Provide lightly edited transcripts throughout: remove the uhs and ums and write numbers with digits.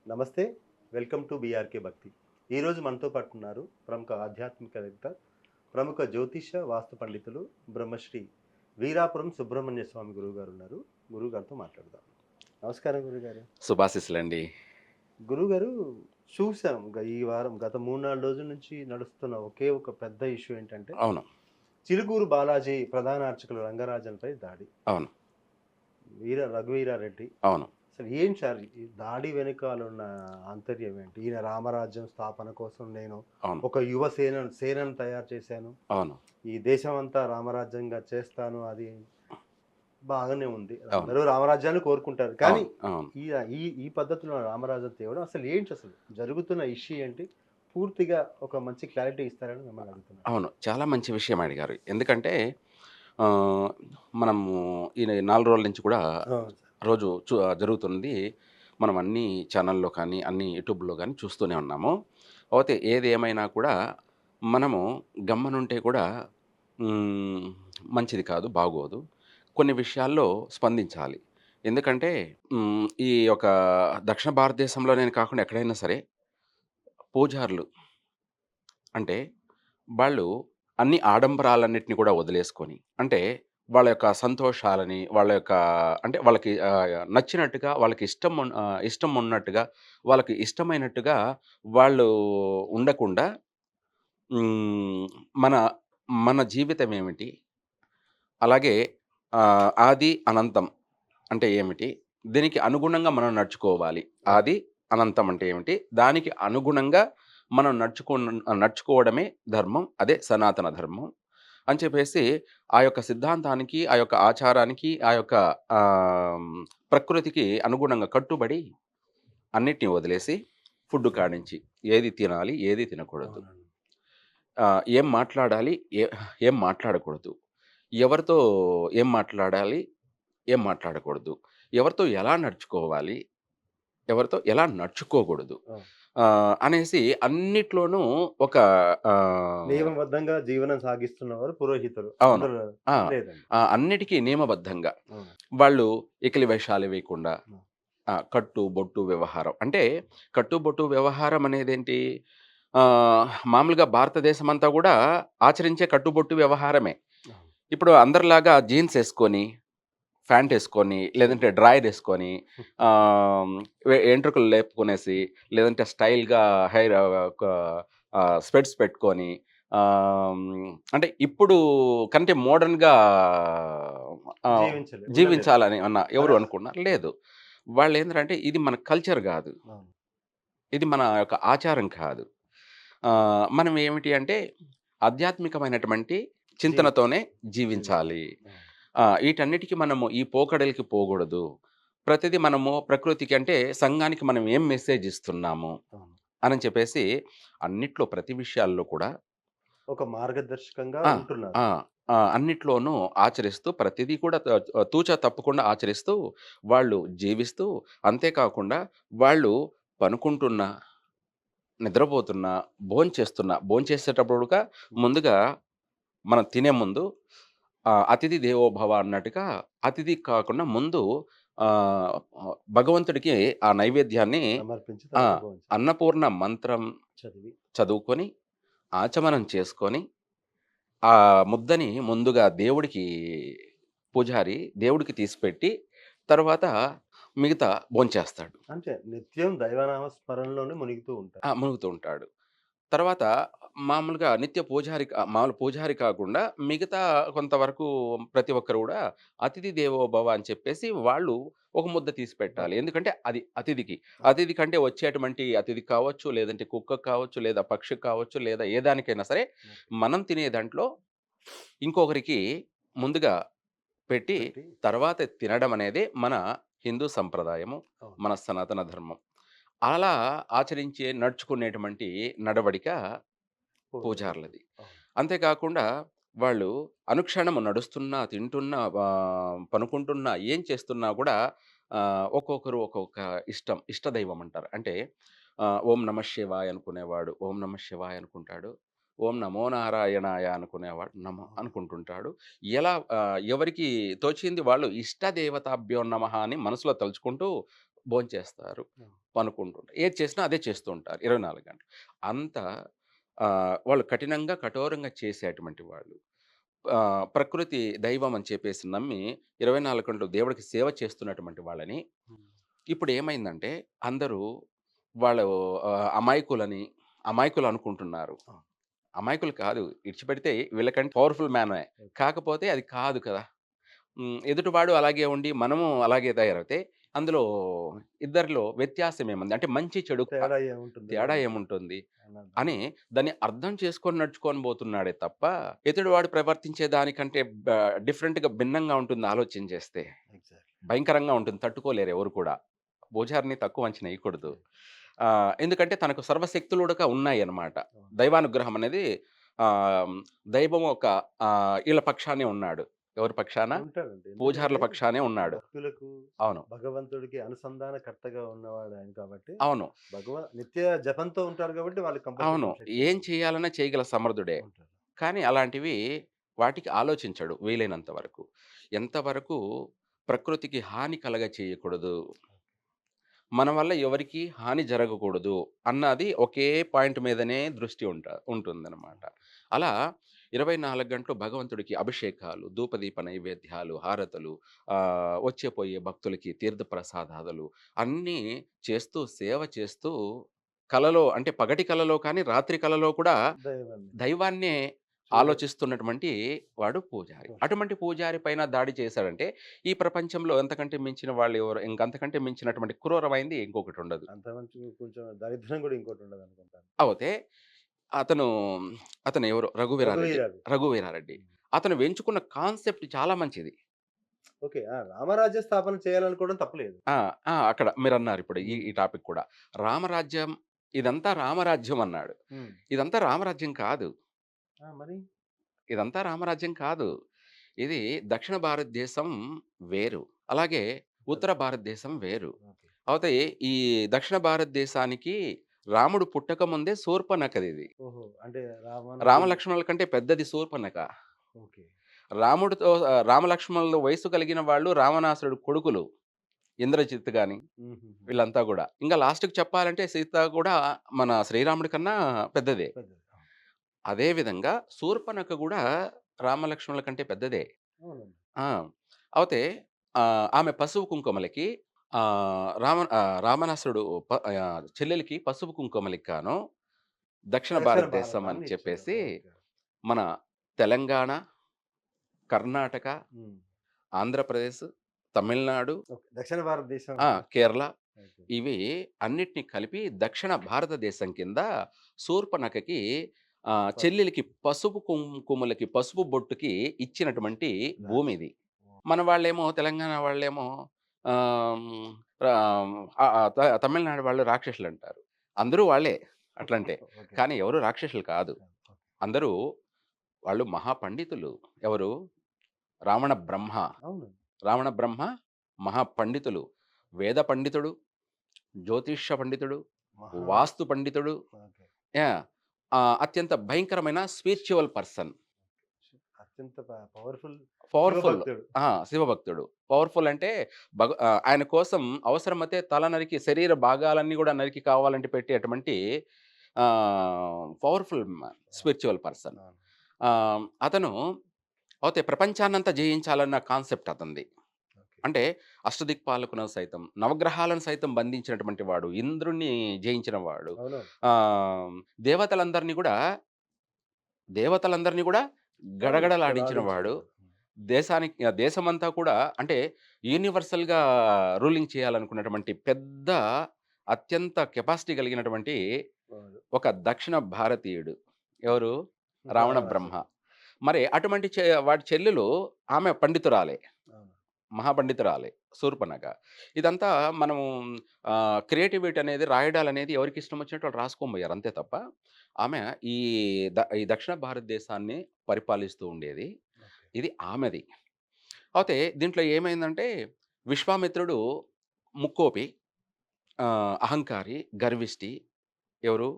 నమస్తే. Welcome to BRK భక్తి. ఈరోజు మనతో పాటు ఉన్నారు ప్రముఖ ఆధ్యాత్మికవేత్త, ప్రముఖ జ్యోతిష వాస్తు పండితులు బ్రహ్మశ్రీ వీరాపురం సుబ్రహ్మణ్య స్వామి గురువుగారు ఉన్నారు. గురువుగారితో మాట్లాడదాం. నమస్కారం గురుగారు. శుభాశీస్సులండి. గురువుగారు, చూసాం ఈ వారం గత 3, 4 రోజుల నుంచి నడుస్తున్న ఒకే ఒక పెద్ద ఇష్యూ ఏంటంటే, అవును. చిలుకూరు బాలాజీ ప్రధాన అర్చకులు రంగరాజన్‌పై దాడి. అవును. రఘువీరారెడ్డి. అవును. అసలు ఏం సార్ ఈ దాడి వెనకాలున్న ఆంతర్యం ఏంటి? ఈయన రామరాజ్యం స్థాపన కోసం నేను అవును. ఒక సేనను తయారు చేశాను. అవును. ఈ దేశమంతా రామరాజ్యంగా చేస్తాను. అది బాగానే ఉంది. అవును. అందరూ రామరాజ్యాన్ని కోరుకుంటారు. కానీ అవును. అవును. ఈ ఈ ఈ పద్ధతిలో రామరాజ్యం తేవడం అసలు ఏంటి అసలు? జరుగుతున్న ఇష్యూ ఏంటి? పూర్తిగా ఒక మంచి క్లారిటీ ఇస్తారని మిమ్మల్ని అడుగుతున్నాను. అవును. చాలా మంచి విషయం అడిగారు. ఎందుకంటే ఆహ్, మనము ఈ 4 రోజుల నుంచి కూడా అవును సార్. రోజు జరుగుతుంది. మనం అన్ని ఛానల్‌లో కానీ, అన్ని యూట్యూబ్‌లో గాని చూస్తూనే ఉన్నాము. పోతే ఏది ఏమైనా కూడా మనము గమ్మునుంటే కూడా హ్మ్, మంచిది కాదు, బాగోదు. కొన్ని విషయాల్లో స్పందించాలి. ఎందుకంటే ఈ యొక్క దక్షిణ భారతదేశంలోనే కాకుండా ఎక్కడైనా సరే పూజారులు అంటే వాళ్ళు అన్ని ఆడంబరాలన్నిటిని కూడా వదిలేసుకొని, అంటే వాళ్ళ యొక్క సంతోషాలని, వాళ్ళ యొక్క అంటే వాళ్ళకి నచ్చినట్టుగా, వాళ్ళకి ఇష్టం ఉన్నట్టుగా, వాళ్ళకి ఇష్టమైనట్టుగా వాళ్ళు ఉండకుండా హ్మ్, మన మన జీవితం ఏమిటి? అలాగే ఆది, అనంతం అంటే ఏమిటి? దీనికి అనుగుణంగా మనం నడుచుకోవాలి. అవును. ఆది, అనంతం అంటే ఏమిటి? దానికి అనుగుణంగా మనం నడుచుకోవడమే ధర్మం. అదే సనాతన ధర్మం. అని చెప్పేసి ఆ యొక్క సిద్ధాంతానికి, ఆ యొక్క ఆచారానికి, ఆ యొక్క ఆహ్, ప్రకృతికి అనుగుణంగా కట్టుబడి అన్నిటిని వదిలేసి ఫుడ్ హ్మ్. కానించి ఏది తినాలి, ఏది తినకూడదు. అవునండి. ఏం మాట్లాడాలి, ఏం మాట్లాడకూడదు. ఎవరితో ఏం మాట్లాడాలి, ఏం మాట్లాడకూడదు. ఎవరితో ఎలా నడుచుకోవాలి, ఎవరితో ఎలా నడుచుకోకూడదు. అవును. అనేసి అన్నిట్లోనూ ఒక ఆహ్, నియమబద్ధంగా జీవనం సాగిస్తున్నవారు పురోహితులు. అవును. అందులో ఆ! లేదండి. అన్నిటికి నియమబద్ధంగా అవును. వాళ్ళు ఎకిలి వేషాలు వేయకుండా హ్మ్. కట్టు, బొట్టు వ్యవహారం. అంటే కట్టు, బొట్టు వ్యవహారం అనేదేంటి? మామూలుగా భారతదేశమంతా గూడా ఆచరించే కట్టుబొట్టు వ్యవహారమే. అవును. ఇప్పుడు అందరిలాగా జీన్సేసుకొని, ఫ్యాంటేసుకొని, లేదంటే డ్రాయరేసుకొని, ఆహ్, ఎంట్రుకలు లేపుకొనేసి, లేదంటే స్టైల్‌గా హెయిర్ స్పెట్స్ పెట్టుకొని, అంటే ఇప్పుడు కంటే మోడర్న్‌గా ఆహ్, ఉండలేరు. జీవించాలని ఎవరు అలా అనుకున్నారా? అవును. లేదు. వాళ్ళేందంటే ఇది మన కల్చర్ గాదు. అవును. ఇది మన యొక్క ఆచారం కాదు. మనం ఏమిటి అంటే ఆధ్యాత్మికమైనటువంటి జీవి చింతనతోనే జీవించాలి. జీవించాలి. అవును. ఈటన్నిటికి మనము ఈ పోకడలకి పోగూడదు. ప్రతిదీ మనము ప్రకృతికి అంటే సంఘానికి మనం ఏం మెసేజ్ ఇస్తున్నాము అవును. అని చెప్పేసి అన్నిట్లో ప్రతి విషయాల్లో కూడా ఒక మార్గదర్శకంగా ఆ! ఉంటున్నారు. ఆ! అన్నిట్లోనూ ఆచరిస్తూ ప్రతిదీ కూడా తూచా తప్పకుండా ఆచరిస్తూ వాళ్ళు జీవిస్తూ అంతేకాకుండా వాళ్ళు పనుకుంటున్న నిద్రపోతున్నా, భోంచేసేటప్పుడు కూడా హ్మ్. ముందుగా మనం తినే ముందు అతిథి దేవో భవ అన్నట్టుగా అతిథి కాకుండా ముందు ఆహ్, భగవంతుడికి ఆ నైవేద్యాన్ని సమర్పించి ఆ! తర్వాత భోంచేయాలి. అన్నపూర్ణ మంత్రం చదివి. చదువుకొని, ఆచమనం చేసుకొని, ఆ ముద్దని ముందుగా పూజారి దేవుడికి తీసిపెట్టి, తర్వాత మిగతా భోంచేస్తాడు. అంటే నిత్యం దైవనామ స్మరణలోనే మునిగితూ ఉంటారు. మునుగుతూ ఉంటాడు. తర్వాత మామూలుగా మామూలు పూజారి కాకుండా మిగతా కొంతవరకు ప్రతి ఒక్కరు గూడా అతిథి దేవో భవ అని చెప్పేసి వాళ్ళు ఒక ముద్ద తీసి పెట్టాలి. భక్షి ఎందుకంటే అది అతిథికి. అవును. అతిథి కంటే వచ్చేటువంటి అతిథి కావచ్చు, లేదంటే కుక్కకి కావచ్చు, లేదా పక్షికి కావచ్చు, లేదా ఏ దానికైనా సరే ఓకే. మనం తినే దాంట్లో ఇంకొకరికి ముందుగా పెట్టి పెట్టి తర్వాత తినడం అనేది మన హిందూ సంప్రదాయము, అవును. మన సనాతన ధర్మం. అలా నడుచుకునేటువంటి నడవడిక పురోహితులు. పూజారులది. అవును. అంతేకాకుండా వాళ్ళు అనుక్షణము నడుస్తున్నా, తింటున్నా, పనుకుంటున్నా, ఏం చేస్తున్నా గూడా ఒక్కొక్కరు ఒక్కొక్క ఇష్టదైవం అంటారు. అంటే ఓం నమః శివాయ అనుకునేవాడు ఓం నమః శివాయ అనుకుంటాడు. ఓం నమో నారాయణాయ అనుకునేవాడు అవును. అనుకుంటుంటాడు. ఎలా ఎవరికి తోచింది వాళ్ళు ఇష్టదేవతాభ్యో నమః అని మనసులో తలుచుకుంటూ భోంచేస్తారు, హ్మ్. పనుకుంటుంటారు. ఏది చేసినా అదే చేస్తూ ఉంటారు 24 గంటలు. అంత వాళ్ళు కఠినంగా, కఠోరంగా చేసేటువంటి వాళ్ళు. ప్రకృతి దైవం అని చెప్పేసి నమ్మి 24 గంటలు దేవుడికి సేవ చేస్తున్నటువంటి వాళ్ళని హ్మ్. ఇప్పుడు ఏమైందంటే అందరూ వాళ్ళు అమాయకులని, అమాయకులు అనుకుంటున్నారు. ఆ! అమాయకులు కాదు. ఇడిచిపెడితే వీళ్ళకంటే పవర్‌ఫుల్ మ్యానే. ఓకే. కాకపోతే అది కాదు కదా! ఎదుటివాడు అలాగే ఉండి, మనము అలాగే తయారవుతే, అందులో ఇద్దరిలో వ్యత్యాసం ఏముంది? అంటే మంచి, చెడు తేడా ఏముంటుంది తేడా అని ఏముంటుంది? అని అర్థం. దాన్ని అర్థం చేసుకొని నడుచుకొని పోతున్నాడే తప్ప, ఎదుటివాడు ప్రవర్తించే దానికంటే డిఫరెంట్‌గా భిన్నంగా ఉంటుంది ఆలోచన చేస్తే. ఎగ్జాక్ట్‌లీ. భయంకరంగా ఉంటుంది. తట్టుకోలేరు ఎవరు కూడా. పూజారిని తక్కువ అంచనా ఎయకూడదు. రైట్. ఎందుకంటే తనకు సర్వశక్తులుడక ఉన్నాయన్నమాట. అవును. దైవానుగ్రహం అనేది ఆహ్, దైవం ఒక ఈళ్ళ పక్షానే ఉన్నాడు. ఎవరి పక్షాన? ఉంటాడండి. పూజారుల ఎందుకంటే పక్షానే ఉన్నాడు. భక్తులకు, అవును. భగవంతుడికి అనుసంధానకర్తగా ఉన్నవాడు ఆయన కాబట్టి, అవును. నిత్య జపంతో ఉంటారు కాబట్టి వాళ్ళకి అవును. కంపల్సరీ శక్తి ఏం ఉంటుంది. చేయాలన్నా చేయగల సమర్థుడే. ఉంటారు. కానీ అలాంటివి వాటికి ఆలోచించడు వీలైనంత వరకు. ఎంతవరకు ప్రకృతికి హాని కలగ చేయకూడదు. మన వల్ల ఎవరికీ హాని జరగకూడదు అన్నది ఒకే పాయింట్ మీదనే దృష్టి ఉంటుందనమాట. అలా 24 గంటలు భగవంతుడికి అభిషేకాలు, ధూపదీప నైవేద్యాలు, హారతులు, వచ్చే పోయే భక్తులకి తీర్థ ప్రసాదాదులు అన్నీ చేస్తూ, సేవ చేస్తూ కలలో అంటే పగటి కలలో కానీ, రాత్రి కలలో కూడా దైవాన్ని దైవాన్నే చూడ ఆలోచిస్తున్నటువంటి వాడు పూజారి. చూడ అటువంటి పూజారి పైన దాడి చేశాడంటే, ఈ ప్రపంచంలో అంతకంటే మించిన వాళ్ళెవరు ఇంకంతకంటే మించినటువంటి క్రూరమైంది ఇంకొకటుండదు. అంత మంచి కొంచెం దరిద్రం గూడా ఇంకోటి ఉండదనుకుంటాను. అవుతే అతను, అతను ఎవరు? రఘువీరారెడ్డి. రఘువీరాది. రఘువీరారెడ్డి. హ్మ్. అతను ఎంచుకున్న కాన్సెప్ట్ చాలా మంచిది. ఓకే. ఆ! రామరాజ్య స్థాపన చేయాలనుకోవడం తప్పులేదు. ఆ! ఆ! అక్కడ మీరన్నారిప్పుడు ఈ హ్మ్. ఈ టాపిక్ కూడా. రామరాజ్యం ఇదంతా రామరాజ్యం అన్నాడు. హ్మ్. ఇదంతా రామరాజ్యం కాదు. ఆ! మరి? ఇదంతా రామరాజ్యం కాదు. ఇది దక్షిణ భారతదేశం వేరు. అలాగే ఉత్తర ఉత్తర భారతదేశం వేరు. ఓకే. అవతే ఈ దక్షిణ భారతదేశానికి రాముడు పుట్టకముందే శూర్పణఖదిది. ఓహో! అంటే రావణుడు రామలక్ష్మణుల కంటే పెద్దది శూర్పణఖ. ఓకే. రాముడితో రామలక్ష్మణుల వయస్సు కలిగిన వాళ్ళు రావణాసురుడు కొడుకులు. ఇంద్రజిత్ గాని హుహుహు. వీళ్ళంతా గూడా. ఇంగా లాస్ట్‌కి చెప్పాలంటే సీత కూడా మన శ్రీరాముడి కన్నా పెద్దదే. పెద్దది. అవును. అదే విధంగా శూర్పణఖ గూడా రామలక్ష్మణుల కంటే పెద్దదే. అవునండి. ఆ! అవతే ఆమె పసుపు కుంకుమలకి రామణాసురుడు చెల్లెలికి పసుపు కుంకుమలకి గాను దక్షిణ దక్షిణ భారతదేశం అని భారతాన్ని ఇచ్చారు. చెప్పేసి ఓకే. మన తెలంగాణ, కర్ణాటక, హ్మ్. ఆంధ్రప్రదేశ్, తమిళనాడు, ఓకే. దక్షిణ భారతదేశం కేరళ ఓకే. ఇవి అన్నిటిని కలిపి దక్షిణ భారతదేశం కింద శూర్పణఖకి పసుపు చెల్లెలికి పసుపు కుంకుమలకి, పసుపు బొట్టుకి ఇచ్చినటువంటి రాజు. భూమిది. ఓహ్! మన వాళ్ళేమో తెలంగాణ వాళ్ళేమో ఆహ్, హ్మ్, ఆహ్, ఆహ్, త తమిళనాడు వాళ్ళు రాక్షసులంటారు. అందరూ వాళ్ళే అట్లంటే. ఓకే. కానీ ఎవరు రాక్షసులు కాదు. ఓకే. అందరూ వాళ్ళు మహాపండితులు. ఎవరు? రావణ బ్రహ్మ. అవును. రావణ బ్రహ్మ మహాపండితులు. వేద పండితుడు, జ్యోతిష్య పండితుడు, మహా వాస్తు పండితుడు. ఓకే. యాహ్! అత్యంత భయంకరమైన స్పిరిచ్యువల్ పర్సన్. అత్యంత పవర్‌ఫుల్ పవర్‌ఫుల్. శివభక్తుడు. శివభక్తుడు. పవర్‌ఫుల్ అంటే ఆయన కోసం అవసరమైతే తల నరికి శరీర భాగాలన్నీ గూడా నరికి కావాలంటే పెట్టేటువంటి పవర్‌ఫుల్ స్పిరిచ్యువల్ పర్సన్. అవును. అతను పోతే ప్రపంచాన్నంతా జయించాలన్న కాన్సెప్ట్ అతనిది. ఓకే. అంటే అష్టదిక్పాలకులను సైతం, నవగ్రహాలను సైతం బంధించినటువంటి వాడు, ఇంద్రుడిని జయించిన వాడు. అవునవును. ఆహ్, దేవతలందరిని గూడా దేవతలందరిని గూడా అవును. గడగడలాడించిన వాడు. లాడించేవాడు. హ్మ్. దేశమంతా కూడా అంటే యూనివర్సల్‌గా రూలింగ్ చేయాలనుకున్నటువంటి పెద్ద అత్యంత కెపాసిటీ కలిగినటువంటి వాడు. ఒక దక్షిణ భారతీయుడు. ఎవరు? రావణ బ్రహ్మ. రావణాసురుడు. మరి అటువంటి వాడి చెల్లెలు ఆమె పండితురాలే. అవును. మహాపండితురాలే శూర్పణఖ. ఇదంతా మనం క్రియేటివిటీ అనేది రాయడాలనేది ఎవరికిష్టమొచ్చినట్టు వాళ్ళు రాసుకోబోయారు అంతే తప్ప, ఆమె ఈ ఈ దక్షిణ భారతదేశాన్ని పరిపాలిస్తూ ఉండేది. ఓకే. ఇది ఆమెది. అయితే దీంట్లో ఏమైందంటే విశ్వామిత్రుడు ముక్కోపి, అహంకారి, గర్విష్టి. ఎవరు?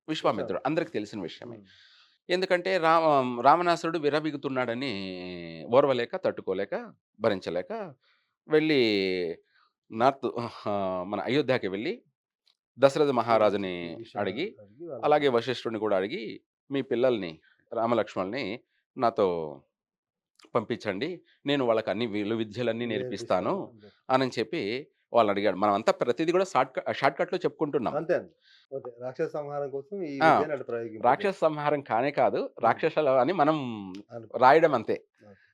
విశ్వామిత్రుడు. విశ్వామిత్రుడు. అందరికి తెలిసిన విషయమే. హ్మ్. ఎందుకంటే రావణాసురుడు విర్రవీగుతున్నాడని ఓర్వలేక, తట్టుకోలేక, భరించలేక వెళ్ళి నార్త్ మన అయోధ్యకి వెళ్ళి దశరథ మహారాజుని ఈ విషయాలు అడిగి, అడిగి వాళ్ళకి అలాగే వశిష్ఠుడిని కూడా అడిగి, "మీ పిల్లల్ని రామలక్ష్మణుల్ని నాతో పంపించండి. నేను వాళ్ళకి అన్ని విలువిద్యలన్నీ నేర్పిస్తాను" నేర్పిస్తాను అని చెప్పి. అనని చెప్పి వాళ్ళనడిగాడు. మనమంతా ప్రతీది కూడా షార్ట్‌కట్‌లో చెప్పుకుంటున్నాం. అంతే అండి. ఓకే. రాక్షస సంహారం కోసం ఈ ఆ! విద్యను అటు రాక్షస ప్రయోగింపజేస్తారు. సంహారం కానే కాదు. హ్మ్. రాక్షసులు అని మనం అనుకుంటా. రాయడం అంతే. ఓకే.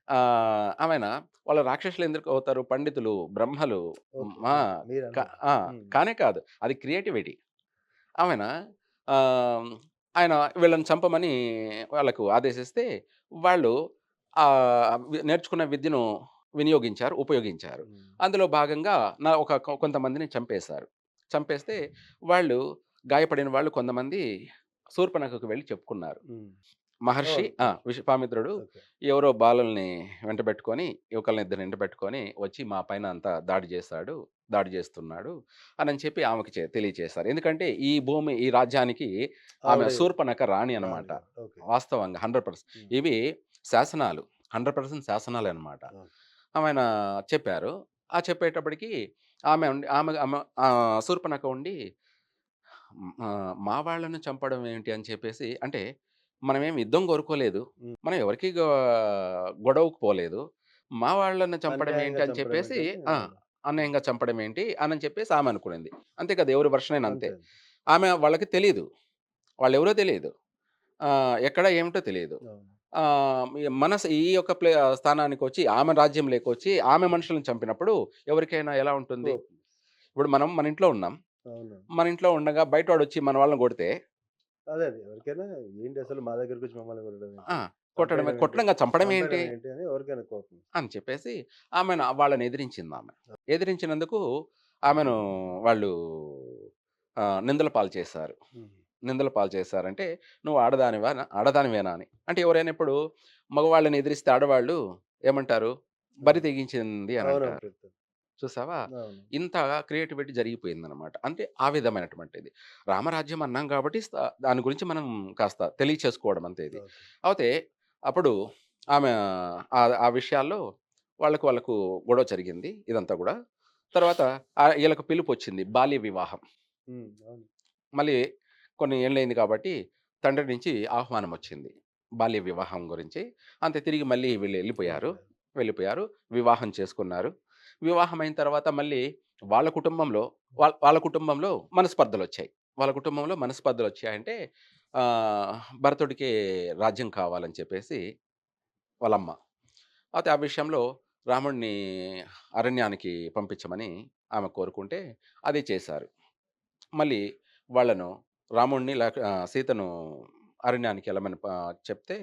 ఆమెన వాళ్ళు రాక్షసులు ఎందుకు అవుతారు? పండితులు, బ్రహ్మలు. ఓకే. ఆ! ఓకే. క మీరన్నది. ఆ! హ్మ్. కానే కాదు. అది క్రియేటివిటీ. ఆమెన ఆహ్, ఆయన వీళ్ళని చంపమని వాళ్ళకు ఆదేశిస్తే, వాళ్ళు నేర్చుకున్న విద్యను వినియోగించారు, ఉపయోగించారు. హ్మ్. అందులో భాగంగా కొంతమందిని చంపేశారు. చంపేస్తే వాళ్ళు గాయపడిన వాళ్ళు కొంతమంది శూర్పణఖకు వెళ్లి చెప్పుకున్నారు. హ్మ్. మహర్షి అవును. అవును. విశ్వామిత్రుడు ఓకే. ఎవరో బాలుల్ని వెంటబెట్టుకొని, యువకుల్ని వెంటబెట్టుకొని వచ్చి మా పైన అంతా దాడి చేస్తున్నాడు అనని చెప్పి ఆమెకి తెలియచేశారు. ఎందుకంటే ఈ రాజ్యానికి ఆమె ఆవిడే శూర్పణఖ రాణి అన్నమాట. రాణి గారు. ఓకే. వాస్తవంగా 100%. హ్మ్. ఇవి శాసనాలు. 100% శాసనాలనమాట. ఓకే. ఆమెన చెప్పారు. చెప్పేటప్పటికి ఆమె ఉండి ఆమె ఆమె శూర్పణఖ ఉండి మా వాళ్ళని చంపడం ఏంటి అని చెప్పేసి అంటే మనమేమి యుద్ధం కోరుకోలేదు. హ్మ్. మనం ఎవరికీ గొడవకు పోలేదు. మా వాళ్ళని చంపడం ఏంటి అన్యాయంగా అని చంపడం చెప్పేసి ఏంటని ఆ! వాళ్ళ హ్మ్. అన్యాయంగా చంపడం ఏంటి అనని చెప్పేసి ఆమె అనుకునింది. అంతే కదా! ఎవరి వెర్షన్ అయినా అంతే. అంతే. ఆమె వాళ్ళకి తెలీదు. వాళ్ళెవరో తెలీదు. ఎక్కడ ఏమిటో తెలీదు. అవును. ఈ యొక్క స్థానానికొచ్చి ఆమె రాజ్యంలోకొచ్చి ఆమె మనుషులను చంపినప్పుడు ఎవరికైనా ఎలా ఉంటుంది? కోపం. ఇప్పుడు మనం మన ఇంట్లో ఉన్నాం. అవును. మన ఇంట్లో ఉండగా బయటోడొచ్చి మన వాళ్ళని కొడితే అదే అదే. ఎవరికైనా ఏంటి అసలు మా దగ్గరకొచ్చి మమ్మల్ని కొట్టడం ఆ! ఏంటి? చంపేయడం ఏంటి? కొట్టడం కాదు చంపడం ఏంటి? చంపేయడం ఏంటి? అని ఎవరికైనా కోపం. అని చెప్పేసి వాళ్ళని ఎదిరించిందామె. ఎదిరించినందుకు ఆమెను వాళ్ళు నిందల పాలు చేశారు. హ్మ్. నిందల పాలు చేశారంటే, "నువ్వు ఆడదానివేనా" అని. అంటే ఎవరైనా ఇప్పుడు మగవాళ్ళని ఎదిరిస్తే ఆడవాళ్ళు ఏమంటారు? బరి అవును. తెగించింది అని అవునవును. అంటారు. పెడతారు. చూసావా? అవును. ఇంత క్రియేటివిటీ జరిగిపోయిందనమాట. అంటే ఆ విధమైనటువంటిది. రామరాజ్యం అన్నాం కాబట్టి దాని గురించి మనం కాస్త తెలియచేసుకోవడం అంతే ఇది. ఓకే. అయితే అప్పుడు ఆమె ఆ విషయాల్లో వాళ్ళకు గొడవ జరిగింది ఇదంతా గూడా. తర్వాత ఈళ్ళకి పిలుపొచ్చింది బాల్య వివాహం. హ్మ్. అవును. మళ్ళీ కొన్ని ఏళ్లయింది కాబట్టి తండ్రి నుంచి ఆహ్వానమొచ్చింది. బాల్య వివాహం గురించి. అంతే తిరిగి మళ్ళీ వీళ్ళెళ్ళిపోయారు. వెళ్ళిపోయారు. వెళ్ళిపోయారు. వివాహం చేసుకున్నారు. వివాహమైన తర్వాత మళ్ళీ వాళ్ళ కుటుంబంలో వాళ్ళ కుటుంబంలో మనస్పర్ధలొచ్చాయి. వాళ్ళ కుటుంబంలో మనస్పర్ధలొచ్చాయంటే ఆహ్, భరతుడికే రాజ్యం కావాలని చెప్పేసి వాళ్ళమ్మ. అయితే ఆ విషయంలో రాముడిని అరణ్యానికి పంపించమని ఆమె కోరుకుంటే అది చేశారు. మళ్ళీ వాళ్ళను సీతను అరణ్యానికి ఎళ్ళమని చెప్తే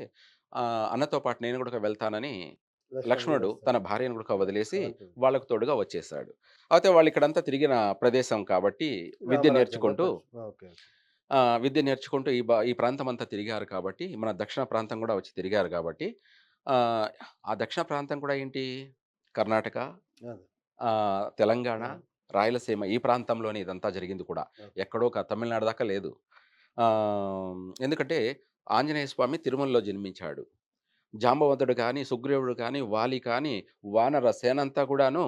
అన్నతో పాటు నేను గూడా వెళ్తానని లక్ష్మణుడు కూడా లక్ష్మణుడు తన వస్తాడు. భార్యను గూడా వదిలేసి అంటుంది. వాళ్ళకు తోడుగా వచ్చేసాడు. అయితే వాళ్ళిక్కడంతా తిరిగిన ప్రదేశం కాబట్టి విద్య రామరాజ్యంలో నేర్చుకుంటూ ఓకే. ఓకే. విద్య నేర్చుకుంటూ ఈ ప్రాంతమంతా తిరిగారు కాబట్టి, మన దక్షిణ ప్రాంతం గూడా వచ్చి తిరిగారు గాబట్టి, ఆ దక్షిణ ప్రాంతం కూడా ఏంటి? కర్ణాటక, అదే. తెలంగాణ, అవును. రాయలసీమ ఈ ప్రాంతంలోనే ఇదంతా జరిగింది కూడా. ఓకే. ఎక్కడో తమిళనాడు దాకా లేదు. ఎందుకంటే ఆంజనేయ స్వామి తిరుమలలో జన్మించాడు. జాంబవంతుడు గాని, సుగ్రీవుడు గాని, వాలి కానీ, వానర సేనంతా కూడాను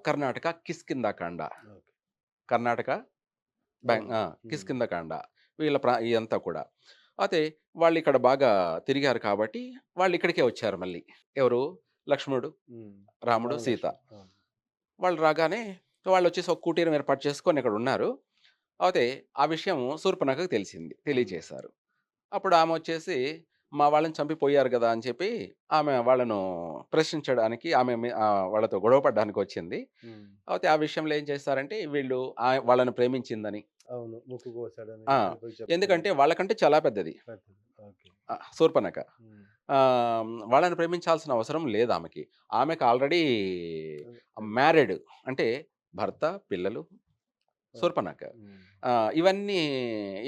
కర్ణాటక కిష్కింధాకాండ. ఓకే. కర్ణాటక అవును. హ్మ్. కిష్కింధకాండ ఇదంతా కూడా. అయితే వాళ్ళిక్కడ బాగా తిరిగారు కాబట్టి, వాళ్ళిక్కడికే వచ్చారు మళ్ళీ. ఎవరు? లక్ష్మణుడు, హ్మ్. రాముడు, సీత. రామలక్ష్మణ్. అవును. వాళ్ళు రాగానే వాళ్ళొచ్చేసి ఒక కుటీరం ఏర్పాటు చేసుకొని ఇక్కడున్నారు. అయితే ఆ విషయం శూర్పణఖకు హ్మ్. తెలియచేశారు. అప్పుడు ఆమొచ్చేసి, మా వాళ్ళని చంపిపోయారు గదా! అని చెప్పి ఆమె వాళ్ళను ప్రశ్నించడానికి వాళ్ళతో గొడవ పడ్డానికొచ్చింది. హ్మ్. అయితే ఆ విషయంలో ఏం చేశారంటే వీళ్ళు వాళ్ళని ప్రేమించిందని అవును. ముక్కు కోసాడని ఆ! వెళ్ళిపోయి చెప్పుకోవడం. ఎందుకంటే వాళ్ళకంటే చాలా పెద్దది పెద్దది. ఓకే. శూర్పణఖ. హ్మ్. వాళ్ళని ప్రేమించాల్సిన అవసరం లేదామెకి. ఆమెకి ఆల్రెడీ అదే. పెళ్లి. మ్యారీడ్. అంటే భర్త, పిల్లలు, ఓకే. శూర్పణఖ. హ్మ్. ఇవన్నీ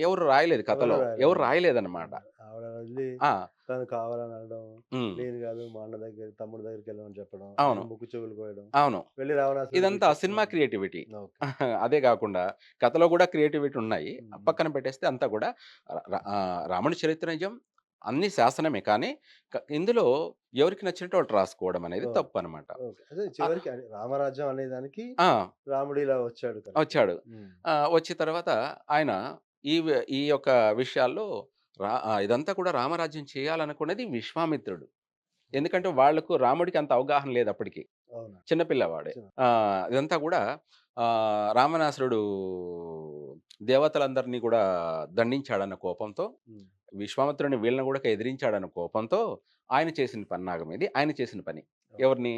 ఎవరు రాయలేదు ఎవరు కథలో. ఎవరు రాయలేదండి. రాయలేదనమాట. అదే. ఆవిడని వదిలి ఆ! తను కావాలని అనడం, హ్మ్. నేను కాదు మా అన్న తమ్ముడి దగ్గరికెళ్ళమని చెప్పడం, ఆయన అవును. ముక్కు చెవులు కోయడం, అవును. వెళ్లి రావణాసురుడికి పోయి ఇదంతా సినిమా చెప్పడం. క్రియేటివిటీ. ఓకే. అదే గాకుండా కథలో గూడా క్రియేటివిటీ ఉన్నాయి. హ్మ్. పక్కన పెట్టేస్తే అంతా గూడా రాముడి చరిత్ర నిజం. అన్ని శాసనమే కానీ ఇందులో ఎవరికి నచ్చినట్టు వాళ్ళు రాసుకోవడం అనేది ఓహ్! తప్పనమాట. ఓకే. అదే ఆహ్, చివరికి అది రామరాజ్యం అనే దానికి ఆ! రాముడు ఇలా వచ్చాడు కరెక్టే. వచ్చాడు. హ్మ్. వచ్చిన తర్వాత ఆయన ఈ యొక్క విషయాల్లో ఇదంతా కూడా రామరాజ్యం చేయాలనుకున్నది విశ్వామిత్రుడు. ఓకే. ఎందుకంటే వాళ్ళకు రాముడికి అంత అవగాహన లేదు అప్పటికి. అవునా? చిన్న పిల్లవాడే. చిన్న ఇదంతా గూడా రావణాసురుడు దేవతలందరిని గూడా దండించాడన్న కోపంతో, హ్మ్. విశ్వామిత్రుడిని వీళ్ళని గూడా ఎదిరించాడన్న కోపంతో ఆయన చేసిన పన్నాగం ఇది. ఆయన చేసిన పని. ఓకే. ఎవరిని?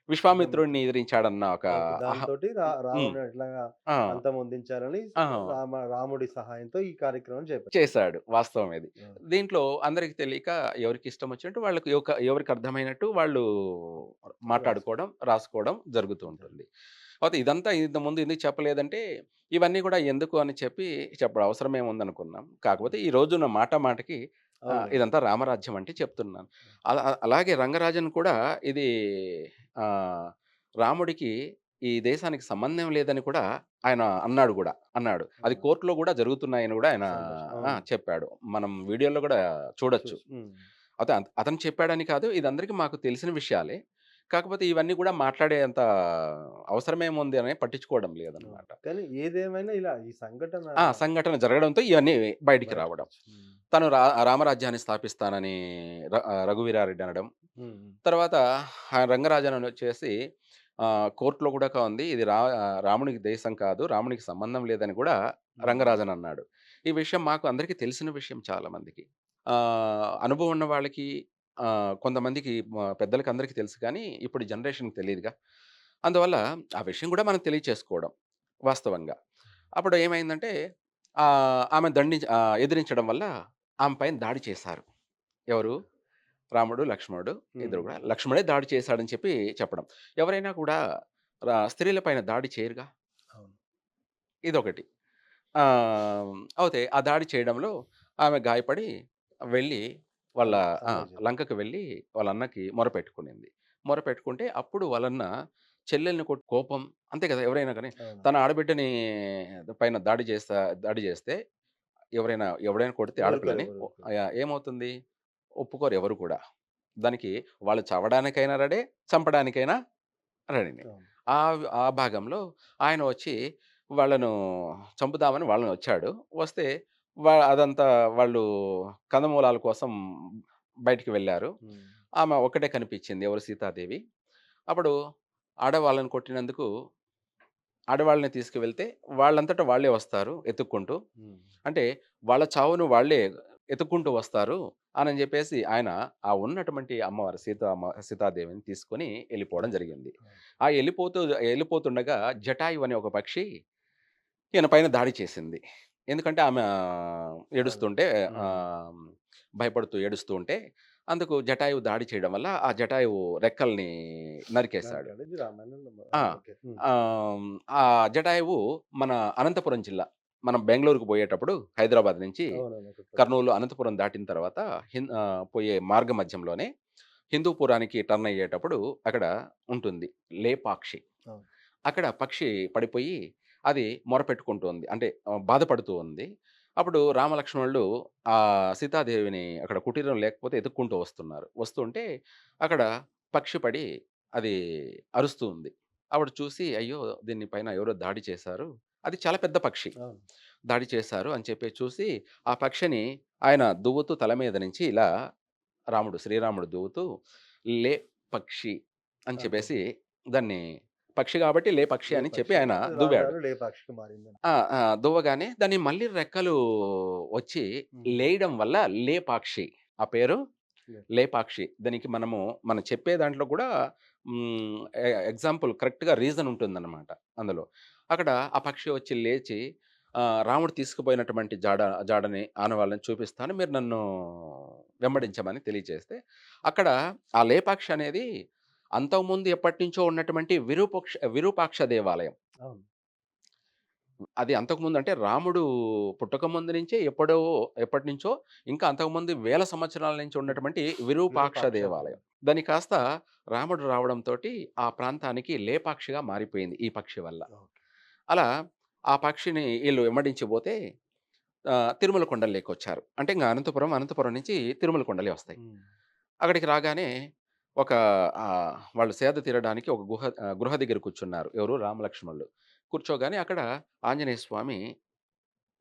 విశ్వామిత్రుడిని విశ్వామిత్రుడు. ఎదిరించాడన్న ఒక ఓకే. దాంతోటి హ్మ్. రావణుని ఎట్లాగా ఆ! అంతమొందించాలని ఆ! రాముడి సహాయంతో ఈ కార్యక్రమం చేపట్టారు. చేశాడు. వాస్తవం ఇది. ఓకే. దీంట్లో అందరికి తెలియక ఎవరికి ఇష్టం వచ్చినట్టు వాళ్ళకి ఎవరికి అర్థమైనట్టు వాళ్ళు రాసుకో మాట్లాడుకోవడం, రాసుకోవడం జరుగుతూ ఉంటుంది. అయితే ఇదంతా ఇంతకుముందు ఎందుకు చెప్పలేదంటే, ఇవన్నీ కూడా ఎందుకు అని చెప్పడం అవసరం ఏముందనుకున్నాం. కాకపోతే ఈ రోజున మాట మాటకి అవునండి. ఇదంతా రామరాజ్యం అంటే చెప్తున్నాను. అలాగే రంగరాజన్ కూడా ఇది ఆహ్, రాముడికి ఈ దేశానికి సంబంధం లేదని కూడా ఆయన అన్నాడు గూడా. అన్నాడు. ఆ! అది కోర్ట్‌లో గూడా జరుగుతున్నాయని గూడా ఆయన సంభాషణ. అవును. చెప్పాడు. మనం వీడియోలో గూడా చూడొచ్చు. హ్మ్. అయితే అతను చెప్పాడని కాదు. ఇది అందరికి మాకు తెలిసిన విషయాలే. కాకపోతే ఇవన్నీ గూడా మాట్లాడేంత అవసరమేముంది అని పట్టించుకోవడం ఆ! లేదనమాట. కానీ ఏదేమైనా ఇలా ఈ సంఘటన సంఘటన జరగడంతో ఇవన్నీ బయటికి రావడం. బయటకొచ్చి హ్మ్. తను రామరాజ్యాన్ని స్థాపిస్తానని రఘువీరారెడ్డి అనడం. హ్మ్. హ్మ్. తర్వాత రంగరాజన్ వచ్చేసి కోర్ట్‌లో గూడా ఉంది. ఇది రామునికి దేశం కాదు. రామునికి సంబంధం లేదని గూడా హ్మ్. రంగరాజన్ అన్నాడు. ఈ విషయం మాకు అందరికీ తెలిసిన విషయం చాలా మందికి. అనుభవం ఉన్న వాళ్ళకి కొంతమందికి పెద్దలకి అందరికీ తెలుసు కానీ, ఇప్పుడు జనరేషన్‌కి తెలీదుగా. అందువల్ల ఆ విషయం గూడా మనం తెలియచేసుకోవడం వాస్తవంగా. అప్పుడు ఏమైందంటే ఆమెను ఎదిరించడం వల్ల ఆమె పైన దాడి చేశారు. ఎవరు? ఓకే. రాముడు, లక్ష్మణుడు ఇద్దరు హ్మ్. గూడా. లక్ష్మణుడే దాడి చేశాడని చెప్పడం. ఎవరైనా కూడా స్త్రీల పైన దాడి చేయరుగా. అవును. ఇదొకటి. అయితే ఆ దాడి చేయడంలో ఆమె గాయపడి వెళ్ళి వాళ్ళ ఆ! తనకి చెప్పి లంకకి వెళ్ళి వాళ్ళ అన్నకి మొరపెట్టుకునింది. మొరపెట్టుకుంటే అప్పుడు వాళ్ళన్న చెల్లెల్ని కోపం అంతే కదా! ఎవరైనా గాని అవును. తన ఆడబిడ్డని పైన దాడి చేస్తే ఎవడైనా కొడితే ఊరుకోరు ఆడపిల్లని ఎవరు ఊరుకోరు. ఏమవుతుంది? ఒప్పుకోరు ఎవరు కూడా. దానికి వాళ్ళు చవడానికైనా రెడీ, చంపడానికైనా రెడీనే. అవును. ఆ భాగంలో ఆయన వచ్చి వాళ్ళను చంపుదామని వాళ్ళని వచ్చాడు. వస్తే అదంతా వాళ్ళు కందమూలాల కోసం బయటికి వెళ్లారు. హ్మ్. ఆమె ఒక్కటే కనిపించింది. ఎవరు? సీతాదేవి. అప్పుడు ఆడవాళ్ళని కొట్టినందుకు ఆడవాళ్ళని తీసుకువెళ్తే వాళ్ళంతట వాళ్ళే వస్తారు ఎతుక్కుంటూ. హ్మ్. అంటే వాళ్ళ చావును వాళ్ళే ఎతుక్కుంటూ వస్తారు అనని జెప్పేసి ఆయన ఉన్నటువంటి అమ్మవారు సీతాదేవిని తీసుకొని ఎళ్ళిపోవడం వెళ్ళిపోయారు. జరిగింది. అవును. ఎళ్ళిపోతుండగా జటాయువు అనే ఒక పక్షి ఈయన పైన దాడి చేసింది. ఎందుకంటే ఆమె అదే. ఏడుస్తుంటే హ్మ్. ఆహ్, భయపడుతూ ఏడుస్తూ ఉంటే అందుకు జటాయువు దాడి చేయడం వల్ల ఆ జటాయువు రెక్కల్ని నరికేశాడు. నరకాడు. ఇది రామాయణంలో ఆ! ఓకే. హ్మ్. ఆహ్, ఆ జటాయువు మన అనంతపురం జిల్లా. మనం బెంగుళూరుకు పోయేటప్పుడు హైదరాబాద్ నుంచి అవునవును. ఒక ప్రదేశం. కర్నూలు, అనంతపురం దాటిన తర్వాత పోయే మార్గ మధ్యంలోనే హిందూపురానికి టర్న్ అయ్యేటప్పుడు అక్కడ ఉంటుంది. లేపాక్షి. అవును. అక్కడ పక్షి పడిపోయి అది మొరపెట్టుకుంటోంది. అంటే బాధపడుతూ ఉంది. అప్పుడు రామలక్ష్మణులు సీతాదేవిని అక్కడ కుటీరం లేకపోతే ఎతుక్కుంటూ వస్తున్నారు. వస్తుంటే అక్కడ పక్షి పడి అది అరుస్తూ ఉంది. ఆవిడ చూసి అయ్యో! దీని పైన ఎవరో దాడి చేశారు. అది చాలా పెద్ద పక్షి. అవును. దాడి చేశారు అని చెప్పి చూసి ఆ పక్షిని ఆయన దువ్వుతూ తల మీద నుంచి ఇలా శ్రీరాముడు దువ్వుతూ లే పక్షి అని అంతే. చెప్పేసి దాన్ని పక్షి కాబట్టి లేపక్షి అని చెప్పి లేపాక్షి ఆయన అది దువ్వాడు. రాను లేపాక్షికి మారిందని. దువ్వగానే దాన్ని మళ్ళీ రెక్కలు వచ్చి హ్మ్. లేయడం వల్ల లేపాక్షి. ఆ పేరు లే లేపాక్షి. దానికి మనం చెప్పే దాంట్లో కూడా ఎగ్జాంపుల్ కరెక్ట్‌గా రీజన్ ఉంటుందన్నమాట అందులో. అక్కడ ఆ పక్షి వచ్చి లేచి రాముడు తీసుకుపోయినటువంటి జాడని ఆనవాళ్ళని చూపిస్తాను. మీరు నన్ను హ్మ్. వెంబడించమని తెలియచేస్తే, అక్కడ ఆ లేపాక్షి అనేది అంతకుముందు ఎప్పటినుంచో ఉన్నటువంటి విరూపాక్ష దేవాలయం. అవును. అది అంతకుముందు అంటే రాముడు పుట్టకముందు నుంచే ఎప్పటినుంచో ఇంకా అంతకుముందు వేల సంవత్సరాల నుంచి హ్మ్. ఉన్నటువంటి విరూపాక్ష విరూపాక్ష దేవాలయం. దేవి. దాన్ని కాస్త రాముడు రావడంతోటి ఆ ప్రాంతానికి లేపాక్షిగా మారిపోయింది ఈ పక్షి వల్ల. ఓకే. అలా ఆ పక్షిని ఈళ్ళు వెంబడించబోతే తిరుమల కొండల్లోకొచ్చారు. అంటే ఇంగ అనంతపురం నుంచి తిరుమల కొండలే వస్తాయి. హ్మ్. అక్కడికి రాగానే ఒక వాళ్ళు సేద తీరడానికి ఒక గృహ దగ్గర కూర్చున్నారు. ఎవరు? రామలక్ష్మణులు. కూర్చోగానే అక్కడ ఆంజనేయ స్వామి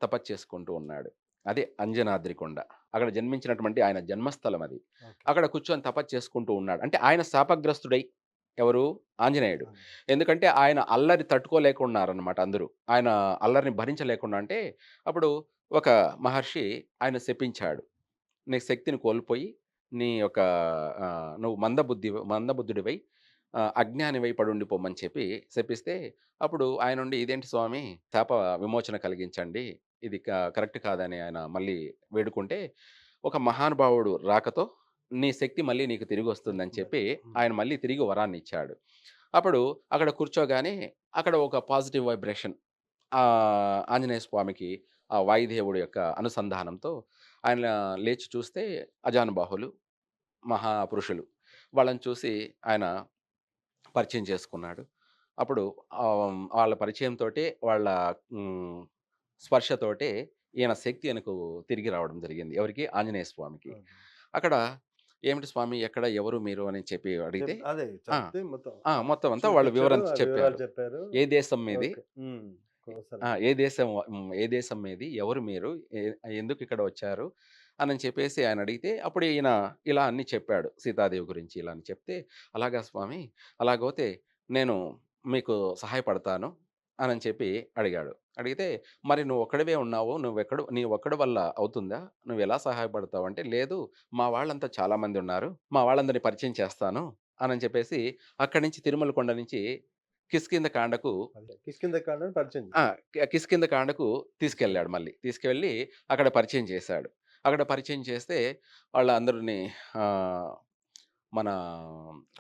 తపస్సు చేసుకుంటూ ఉన్నాడు. అదే అంజనాద్రి కొండ. అక్కడ జన్మించినటువంటి ఆయన జన్మస్థలం అది. ఓకే. అక్కడ కూర్చొని తపస్సు చేసుకుంటూ ఉన్నాడు. అంటే ఆయన శాపగ్రస్తుడై ఎవరు? ఆంజనేయుడు. అవును. ఎందుకంటే ఆయన అల్లరి తట్టుకోలేకున్నారనమాట అందరూ. ఆయన అల్లరిని భరించలేకుండా అంటే అప్పుడు ఒక మహర్షి ఆయన శపించాడు. నీ శక్తిని కోల్పోయి నీ యొక్క నువ్వు మందబుద్ధుడివై అజ్ఞానివై పడుండిపోమని చెప్పి శపిస్తే అప్పుడు ఆయనుండి ఇదేంటి స్వామి శాప విమోచన కలిగించండి. ఇది కరెక్ట్ కాదని ఆయన మళ్ళీ వేడుకుంటే, ఒక మహానుభావుడు రాకతో నీ శక్తి మళ్ళీ నీకు తిరిగొస్తుందని చెప్పి వస్తుందట. హ్మ్. ఆయన మళ్ళీ తిరిగి వరాన్నిచ్చాడు. అప్పుడు అక్కడ కూర్చోగానే అక్కడ ఒక పాజిటివ్ వైబ్రేషన్ ఆంజనేయ స్వామికి ఆ వాయుదేవుడి యొక్క అనుసంధానంతో ఆయన లేచి చూస్తే అజానుబాహులు, మహాపురుషులు. వాళ్ళని చూసి ఆయన పరిచయం చేసుకున్నాడు. అప్పుడు వాళ్ళ పరిచయంతోటే వాళ్ళ హ్మ్, స్పర్శతోటే ఈయన శక్తి ఈయనకు తిరిగి రావడం జరిగింది. ఎవరికి? ఆంజనేయ స్వామికి. ఓకే. అక్కడ "ఏమిటి స్వామి ఎక్కడ? ఎవరు మీరు?" అని చెప్పి అడిగితే అదే ఆ! చెప్తే మొత్తం మొత్తం అంతా వాళ్ళు చూపిచ్చడం, వివరించి ఆ వివరాలు చెప్పారు. చెప్పారు. ఏ దేశం మీది? ఓకే. హ్మ్. కోసల. ఏ దేశం మీది? ఎవరు మీరు? ఎందుకిక్కడ వచ్చారు? అనని చెప్పేసి ఆయన అడిగితే, అప్పుడు ఈయన ఇలా అన్నీ చెప్పాడు. సీతాదేవి గురించి ఇలా అని చెప్తే, "అలాగా స్వామి, అలాగోతే నేను మీకు సహాయపడతాను" అనని చెప్పి అడిగాడు. అడిగితే, "మరి నువ్వొక్కడివే ఉన్నావు. నీ ఒక్కడి వల్ల అవుతుందా? నువ్వెలా సహాయపడతావు?" అంటే, "లేదు, మా వాళ్ళంతా చాలా మందున్నారు. మా వాళ్ళందరిని పరిచయం చేస్తాను" అనని చెప్పేసి, అక్కడి నుంచి తిరుమల కొండ నుంచి కిష్కింధకాండకు అదే కిష్కింధకాండని పరిచయం ఆ! చేశారు. కిష్కింధకాండకు తీసుకెళ్ళాడు తీసుకెళ్ళారు. మళ్ళీ. తీసుకెళ్ళి అక్కడ పరిచయం చేశాడు. అక్కడ పరిచయం చేస్తే వాళ్ళందరిని ఆహ్, మన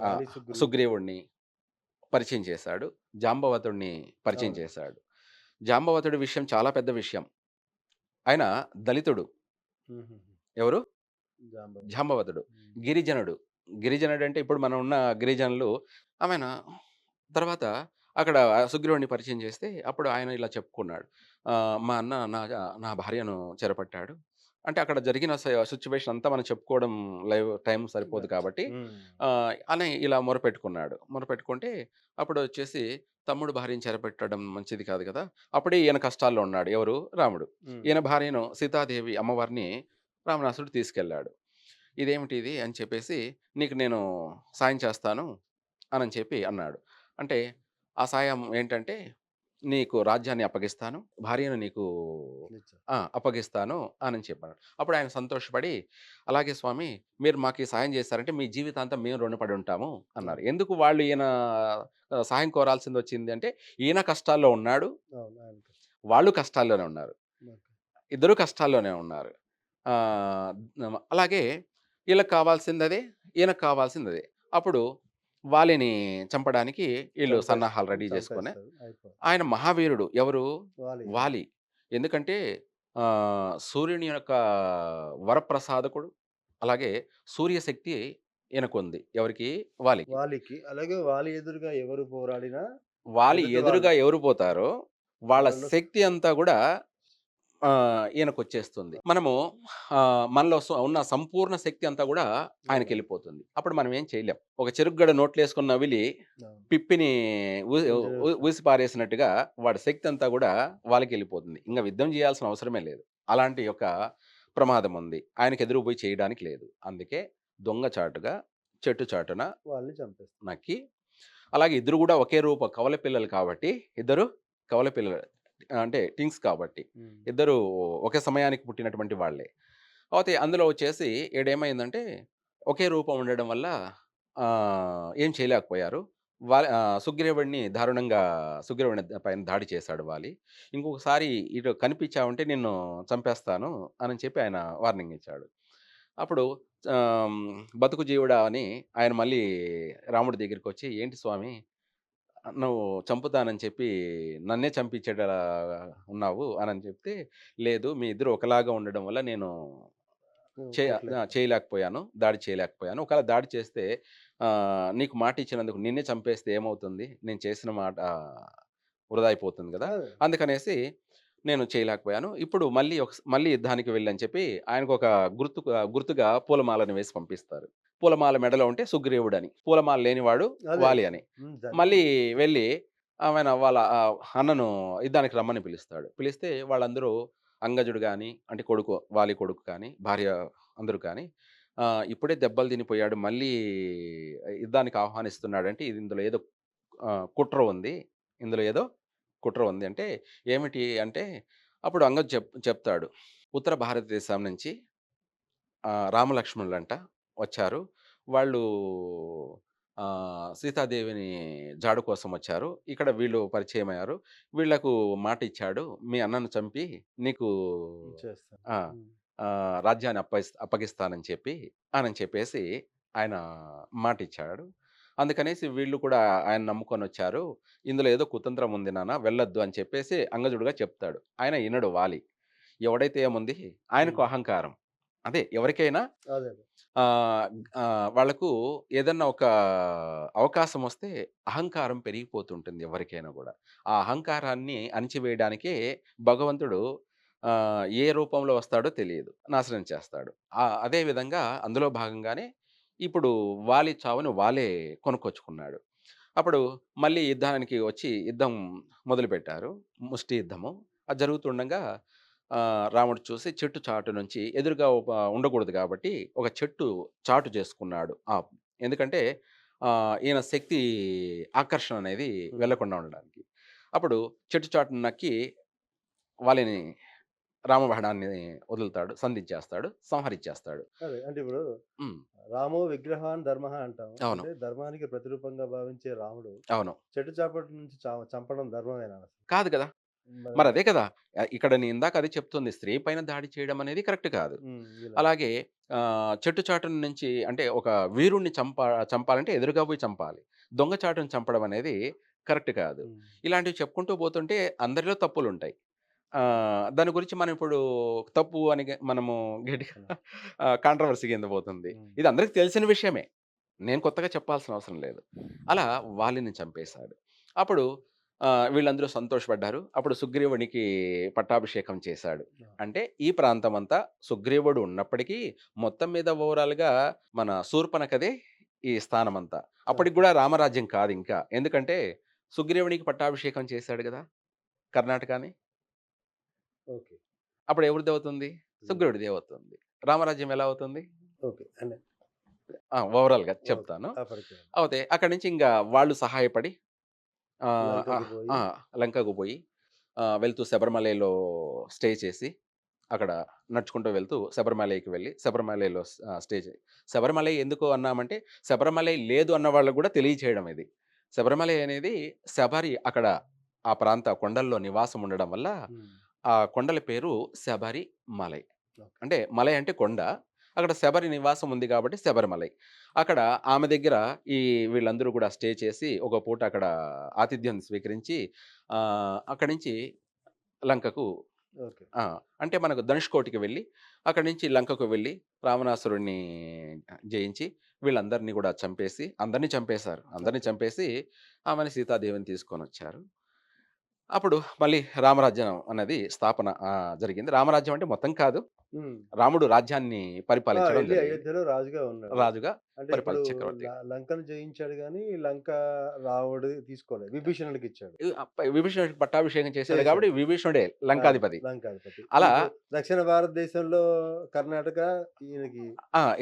వాలి, సుగ్రీవుడు. సుగ్రీవుడిని పరిచయం చేశాడు. జాంబవతుడిని పరిచయం అవును. చేశాడు. జాంబవతుడి విషయం చాలా పెద్ద విషయం. ఆయన దళితుడు. హుహుహు. ఎవరు? జాంబవంతుడు. జాంబవతుడు. హ్మ్. గిరిజనుడు. గిరిజనుడంటే ఇప్పుడు మనం ఉన్న గిరిజనులు ఆమెన తర్వాత అక్కడ సుగ్రీవుడిని పరిచయం చేస్తే అప్పుడు ఆయన ఇలా చెప్పుకున్నాడు. మా అన్న నా భార్యను చెరపట్టాడు. అంటే అక్కడ జరిగిన సిట్యుయేషన్ అంతా మనం చెప్పుకోవడం లైవ్ టైం సరిపోదు కాబట్టి హ్మ్. అని ఇలా మొరపెట్టుకున్నాడు. మొరపెట్టుకుంటే అప్పుడొచ్చేసి తమ్ముడు భార్యను చెరపెట్టడం మంచిది కాదు కదా! అప్పుడే ఈయన కష్టాల్లో ఉన్నాడు. ఎవరు? రాముడు. హ్మ్. ఈయన భార్యను సీతాదేవి అమ్మవారిని రావణాసురుడు తీసుకెళ్ళాడు. ఇదేమిటి ఇది అని చెప్పేసి, "నీకు నేను సాయం చేస్తాను" అనని చెప్పి అన్నాడు. అంటే ఆ సాయం ఏంటంటే, "నీకు రాజ్యాన్ని అప్పగిస్తాను. భార్యను నీకు నిజం. అప్పగిస్తాను" అనని చెప్పాడు. అప్పుడు ఆయన సంతోషపడి, "అలాగే స్వామి మీరు మాకు ఈ సాయం చేశారంటే మీ జీవితాంతం మేము రుణపడి ఉంటాము" అన్నారు. అవును. ఎందుకు వాళ్ళు ఈయన సహాయం కోరాల్సిందొచ్చింది అంటే, ఈయన కష్టాల్లో ఉన్నాడు. అవును. ఆయన కష్టం. వాళ్ళు కష్టాల్లోనే ఉన్నారు. ఓకే. ఇద్దరు కష్టాల్లోనే ఉన్నారు. ఆహ్, అలాగే ఈళ్ళకి కావాల్సిందదే, ఈయనకు కావాల్సిందదే. అప్పుడు వాలిని చంపడానికి ఈళ్ళు సన్నాహాలు రెడీ చేసుకొని చంపేస్తారు. అయిపోయి. ఆయన మహావీరుడు. ఎవరు? వాలి. అవును. వాలి. ఎందుకంటే సూర్యుని యొక్క వరప్రసాదకుడు. అలాగే సూర్యశక్తి ఈయనకుంది. ఎవరికి? వాలికి. వాలికి. అలాగే వాలి ఎదురుగా ఎవరు పోరాడినా వాలి ఎదుటి వాళ్ళు ఎదురుగా ఎవరు పోతారో వాళ్ళ వాళ్ళు శక్తి అంతా గూడా ఈయనకొచ్చేస్తుంది. మనము మనలో ఉన్న సంపూర్ణ శక్తి అంతా గూడా అవును. ఆయనకెళ్ళిపోతుంది. అప్పుడు మనం ఏం చేయలేం. ఒక చెరుకుగడ నోట్లేసుకొని నవిలి అవును. పిప్పిని ఊ ఇంజనీర్స్. ఊసి పారేసినట్టుగా వాడి శక్తి అంతా గూడా వాళ్ళకెళ్ళిపోతుంది. ఇంగ యుద్ధం జేయాల్సిన అవసరమే లేదు. అలాంటి యొక్క ప్రమాదం ఉంది. ఆయనకెదురు బోయి చేయడానికి లేదు. అందుకే దొంగచాటుగా చెట్టు చాటున వాళ్ళని చంపేస్తారు. నక్కి అలాగే ఇద్దరు గూడా ఒకే కవల పిల్లలు కాబట్టి ఇద్దరు కవల పిల్లలు. అంటే ట్విన్స్ కాబట్టి. హ్మ్. ఇద్దరు ఒకే సమయానికి పుట్టినటువంటి వాళ్ళే. కాపోతే అందులో వచ్చేసి ఈడేమైందంటే ఒకే రూపం ఉండడం వల్ల ఏం చేయలేకపోయారు. సుగ్రీవుడిని దారుణంగా సుగ్రీవుడి పైన దాడి చేశాడు వాలి. ఇంకొకసారి ఇటు కనిపించావంటే నిన్ను చంపేస్తాను అని చెప్పి ఆయన వార్నింగ్ ఇచ్చాడు. అప్పుడు ఆహ్, బతుకు జీవుడా అని ఆయన మళ్ళీ రాముడి దగ్గరికొచ్చి, "ఏంటి స్వామి నువ్వు చంపుతానని చెప్పి నన్నే చంపించేటలా ఉన్నావు" అనని చెప్తే, "లేదు మీ ఇద్దరు ఒకలాగా ఉండడం వల్ల నేను కొట్టలేకపోయారు. చేయలేకపోయాను. దాడి చేయలేకపోయాను. ఒకవేళ దాడి చేస్తే నీకు మాటిచ్చినందుకు నిన్నే చంపేస్తే ఏమవుతుంది? నేను చేసిన మాట వృధా అయిపోతుంది గదా! కాదు. అందుకనేసి నేను చేయలేకపోయాను. ఇప్పుడు మళ్ళీ యుద్ధానికి వెళ్ళని చెప్పి ఆయనకొక గుర్తుగా పూలమాలను వేసి పంపిస్తారు. పూలమాల మెడలో ఉంటే సుగ్రీవుడని. పూలమాల లేనివాడు అదే. వాలి అని. మళ్ళీ జరిగింది. వెళ్ళి ఆమెన వాళ్ళ అన్నను యుద్ధానికి రమ్మని పిలుస్తాడు. పిలిస్తే వాళ్ళందరూ అంగజుడు గాని, అంటే వాలి కొడుకు కానీ, భార్య అందరూ కానీ ఇప్పుడే దెబ్బలు తినిపోయాడు. మళ్ళీ యుద్ధానికి ఆహ్వానిస్తున్నాడంటే ఇందులో ఏదో కుట్ర ఉంది. ఇందులో ఏదో కుట్ర ఉంది అంటే ఏమిటి అంటే అప్పుడు అంగద్ చెప్తాడు. ఉత్తర భారతదేశం నుంచి రామలక్ష్మణులంట వచ్చారు. వాళ్ళు సీతాదేవిని జాడు కోసం వచ్చారు. ఇక్కడ వీళ్ళు పరిచయమయ్యారు. వీళ్ళకు మాటిచ్చాడు. మీ అన్నను చంపి నీకు చేస్తాను. ఆ! రాజ్యాన్ని అప్పగిస్తానని చెప్పేసి ఆయన మాటిచ్చాడు. అందుకనేసి వీళ్ళు కూడా ఆయన నమ్ముకొనొచ్చారు. ఇందులో ఏదో కుతంత్రం ఉంది నాన్న వెళ్ళొద్దు అని చెప్పేసి అంగదుడుగా చెప్తాడు. ఆయన ఇనడు వాలి. ఎవడైతే ఏముంది ఆయనకు హ్మ్. అహంకారం. అదే ఎవరికైనా అదే. అదే. ఆహ్, వాళ్ళకు ఏదన్నా ఒక అవకాశమొస్తే అహంకారం పెరిగిపోతుంటుంది ఎవరికైనా గూడా. ఆ అహంకారాన్ని అణిచివేయడానికే భగవంతుడు ఏ రూపంలో వస్తాడో తెలీదు. నాశనం చేస్తాడు. అదే విధంగా అందులో భాగంగానే ఇప్పుడు వాలి చావుని వాలే కొనుక్కొచ్చుకున్నాడు. అప్పుడు మళ్ళీ యుద్ధానికి వచ్చి యుద్ధం మొదలుపెట్టారు. ముష్టి యుద్ధము. అది జరుగుతుండంగా రాముడు చూసి చెట్టు చాటు నుంచి ఎదురుగా ఉండకూడదు కాబట్టి ఒక చెట్టు చాటు చేసుకున్నాడు. ఎందుకంటే ఈయన శక్తి ఆకర్షణ అనేది హ్మ్. వెళ్ళకుండా ఉండడానికి. అప్పుడు చెట్టు చాటున నక్కి వాళ్ళని రామబాణాన్ని వదులుతాడు. సంధించేస్తాడు. సంహరించేస్తాడు. అదే. అంటే ఇప్పుడు హ్మ్. రామో విగ్రహాన్ ధర్మః అంటాం. అవును. అంటే ధర్మానికి ప్రతిరూపంగా భావించే రాముడు అవును. చెట్టు చాపట్ల నుంచి చంపడం ధర్మమేనా అసలు? కాదు కదా! మరి మరదే కదా! ఇక్కడ నేను ఇందాక అదే చెప్తుంది. స్త్రీ పైన దాడి చేయడం అనేది కరెక్ట్ కాదు. ఇలా. అలాగే చెట్టు చాటున నుంచి అంటే ఒక వీరుడిని చంపాలంటే ఎదురుగా పోయి చంపాలి. దొంగ చాటున చంపడం అనేది కరెక్ట్ కాదు. హ్మ్. ఇలాంటివి చెప్పుకుంటూ పోతుంటే అందరిలో తప్పులుంటాయి. దాని గురించి మనం ఇప్పుడు తప్పు అని మనము గట్టిగా అవును. కాంట్రోవర్సీ కింద పోతుంది. హ్మ్. ఇది అందరికి తెలిసిన విషయమే. నేను కొత్తగా చెప్పాల్సిన అవసరం లేదు. అలా వాలిని చంపేశాడు. అప్పుడు వీళ్ళందరూ సంతోషపడ్డారు. అప్పుడు సుగ్రీవునికి పట్టాభిషేకం చేశాడు. ఆ! అంటే ఈ ప్రాంతమంతా సుగ్రీవుడు ఉన్నప్పటికీ మొత్తం మీద ఓవరాల్‌గా మన శూర్పణఖదే ఈ స్థానమంతా. అప్పటికి ఓకే. గూడా రామరాజ్యం కాదింకా. ఎందుకంటే సుగ్రీవునికి పట్టాభిషేకం చేశాడు గదా! కర్ణాటకని. ఓకే. అప్పుడు ఎవరిదవుతుంది? హ్మ్. సుగ్రీవుడిదే అవుతుంది. రామరాజ్యం ఎలా అవుతుంది? ఓకే. అంటే ఓవరాల్‌గా ఓకే. చెప్తాను. అప్పటికే అవుతే అక్కడి నుంచి ఇంగా వాళ్ళు సహాయపడి ఆహ్, లంకకి ఆహ్, పోయి ఆ! లంకకు పోయి వెళ్తూ శబరిమలలో స్టే చేసి, అక్కడ నడుచుకుంటూ వెళ్తూ శబరిమలైకి వెళ్ళి, శబరిమలైలో స్టే శబరిమలై ఎందుకు అన్నామంటే, శబరిమలై లేదు అన్న వాళ్ళకి గూడా తెలియచేయడం ఇది. శబరిమలై అనేది అక్కడ ఆ ప్రాంత కొండల్లో నివాసం ఉండడం వల్ల, హ్మ్. ఆ కొండల పేరు శబరి మలై. ఓకే. అంటే మలై అంటే కొండ. అక్కడ శబరి నివాసం ఉంది కాబట్టి శబరిమలై. అక్కడ ఆమె దగ్గర ఈ వీళ్ళందరూ గూడా స్టే చేసి, ఒక పూట అక్కడ ఆతిథ్యం స్వీకరించి అక్కడి నుంచి లంకకు ఓకే. ఆ! అంటే మనకు ధనుష్కోటికి వెళ్ళి, అక్కడి నుంచి లంకకు వెళ్ళి, రావణాసురుడిని జయించి, వీళ్ళందరిని గూడా చంపేసి అందరిని చంపేశారు. అందరిని ఓకే. చంపేసి ఆమెని సీతాదేవిని తీసుకొనొచ్చారు. అప్పుడు మళ్ళీ రామరాజ్యం అన్నది స్థాపన జరిగింది. రామరాజ్యం అంటే మొత్తం కాదు. హ్మ్. రాముడు రాజ్యాన్ని పరిపాలించడం ఎళ్లి జరిగింది. అయోధ్యలో రాజుగా ఉన్నాడు. రాజుగా అంటే ఇప్పుడు చక్రవర్తిగా. లంకను జయించాడు గానీ, లంక రావణుడు తీసుకోలేదు. విభీషణుడికిచ్చాడు. విభీషణుడికి పట్టాభిషేకం చేశాడు కాబట్టి చేశాడు. విభీషణుడే అది లంకాధిపతి. లంకాధిపతి. అలా ఇటు దక్షిణ భారతదేశంలో కర్ణాటక ఈయనకి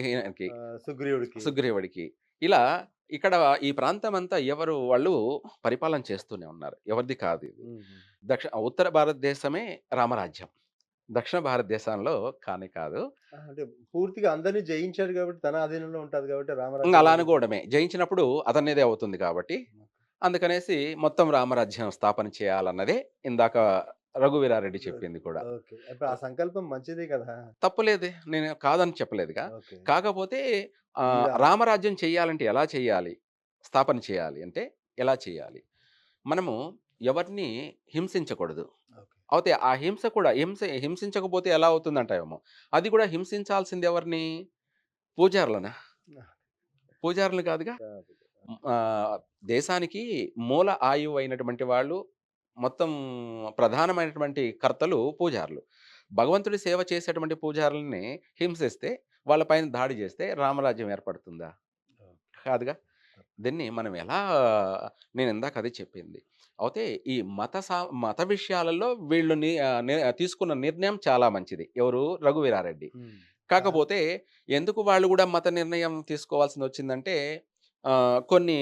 ఈయనకి సుగ్రీవుడికి. సుగ్రీవుడికి. ఇలా ఇక్కడ ఈ ప్రాంతమంతా వాళ్ళు పరిపాలన చేస్తూనే ఉన్నారు. ఎవరిది కాదు ఇది. హుహు. ఉత్తర భారతదేశమే రామరాజ్యం. దక్షిణ భారతదేశంలో కానే కాదు. అంటే పూర్తిగా అందరిని జయించాడు కాబట్టి తన అధీనంలో ఉంటది కాబట్టి ఇంగ రామరాజ్యం అలా ఎందుకు? అనుకోవడమే. జయించినప్పుడు అతనిదే అవుతుంది కాబట్టి, అందుకనేసి మొత్తం రామరాజ్యం స్థాపన చేయాలన్నదే ఇందాక రఘువీరారెడ్డి చెప్పింది కూడా. ఓకే. ఇప్పుడు ఆ సంకల్పం మంచిదే కదా! తప్పులేదే. నేను కాదని చెప్పలేదుగా. ఓకే. కాకపోతే ఈయన రామరాజ్యం చెయ్యాలంటే ఎలా చేయాలి? స్థాపన చేయాలి అంటే ఎలా చేయాలి? మనము ఎవరిని హింసించకూడదు. ఓకే. అయితే ఆ హింస కూడా హింసించకపోతే ఎలా అవుతుందంటావేమో! అది కూడా హింసించాల్సింది ఎవరిని? పూజారులనా? పూజారులు కాదుగా. కాదు. హ్మ్. దేశానికి మూల ఆయువు అయినటువంటి వాళ్ళు మొత్తం ప్రధానమైనటువంటి కర్తలు పూజారులు. భగవంతుడి సేవ చేసేటువంటి పూజారులని హింసిస్తే, వాళ్ళ పైన దాడి చేస్తే రామరాజ్యం ఏర్పడుతుందా? కాదుగా. దీన్ని మనం ఎలా నేనిందాక అదే చెప్పింది. అయితే ఈ మత విషయాలలో వీళ్ళు తీసుకున్న నిర్ణయం చాలా మంచిది. ఎవరు? రఘువీరారెడ్డి. హ్మ్. ఆ! కాకపోతే ఎందుకు వాళ్ళు గూడా మత నిర్ణయం తీసుకోవాల్సిందొచ్చిందంటే, కొన్ని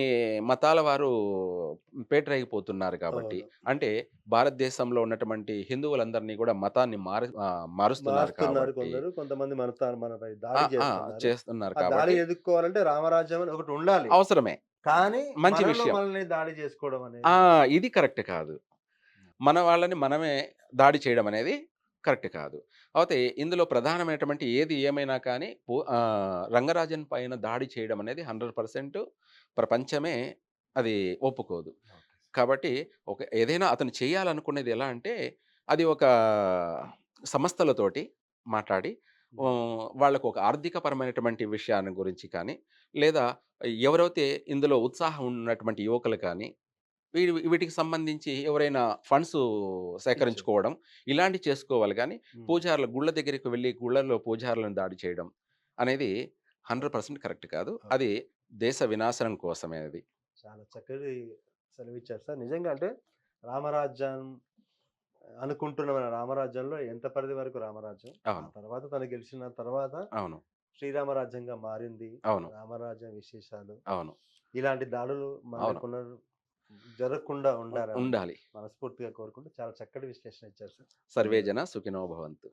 మతాల వారు పేటరేగిపోతున్నారు కాబట్టి. అవును. అంటే భారతదేశంలో ఉన్నటువంటి హిందువులందరినీ గూడా మతాన్ని మారుస్తున్నారు మారుస్తున్నారు కాబట్టి. కొందరు. కొంతమంది మనపై ఆ! దాడి ఆ! చేస్తున్నారు. చేస్తున్నారు ఆ కాబట్టి దాడిని ఎదుర్కోవాలంటే రామరాజ్యం అని ఒకటుండాలి. అవసరమే. కానీ మంచి మనలో విషయం. మనల్ని దాడి చేసుకోవడం ఆ! అనేది ఇది కరెక్ట్ కాదు. మన వాళ్ళని మనమే దాడి చేయడం అనేది కరెక్ట్ కాదు. అయితే ఇందులో ప్రధానమైనటువంటి ఏది ఏమైనా కానీ రంగరాజన్ పైన దాడి చేయడం అనేది 100% ప్రపంచమే అది ఒప్పుకోదు. ఓకే. కాబట్టి ఏదైనా అతను చేయాలనుకునేది ఎలా అంటే, అది ఒక సంస్థలతోటి మాట్లాడి హ్మ్. వాళ్ళకు ఒక ఆర్థికపరమైనటువంటి విషయాన్ని గురించి కానీ, లేదా ఎవరైతే ఇందులో ఉత్సాహం ఉన్నటువంటి యువకులు కానీ, వీటికి సంబంధించి ఎవరైనా ఫండ్స్ ఇచ్చు. సేకరించుకోవడం, ఇలాంటివి చేసుకోవాలి గానీ, హ్మ్. పూజారుల గుళ్ళ దగ్గరికి వెళ్లి గుళ్ళల్లో పూజారులను దాడి చేయడం అనేది ఓకే. 100% కరెక్ట్ కాదు. ఓకే. అది దేశ వినాశనం కోసమే అది. చాలా చక్కటి సెలవిచ్చారు సార్. నిజంగా అంటే రామరాజ్యం అనుకుంటున్న మన రామరాజ్యంలో ఎంత పరిధి వరకు రామరాజ్యం. ఆ అవును. తర్వాత తను గెలిచిన తర్వాత అవును. శ్రీరామ రాజ్యంగా మారింది. అవును. రామరాజ్యం విశేషాలు. అవును. ఇలాంటి దాడులు మళ్ళీ అవును. జరగకుండా ఉండాలని ఉండాలి. మనస్ఫూర్తిగా కోరుకుంటూ చాలా చక్కటి విశ్లేషణ ఇచ్చారు సార్. సర్వే ధన్యవాదాలు. జన సుఖినో భవంతు.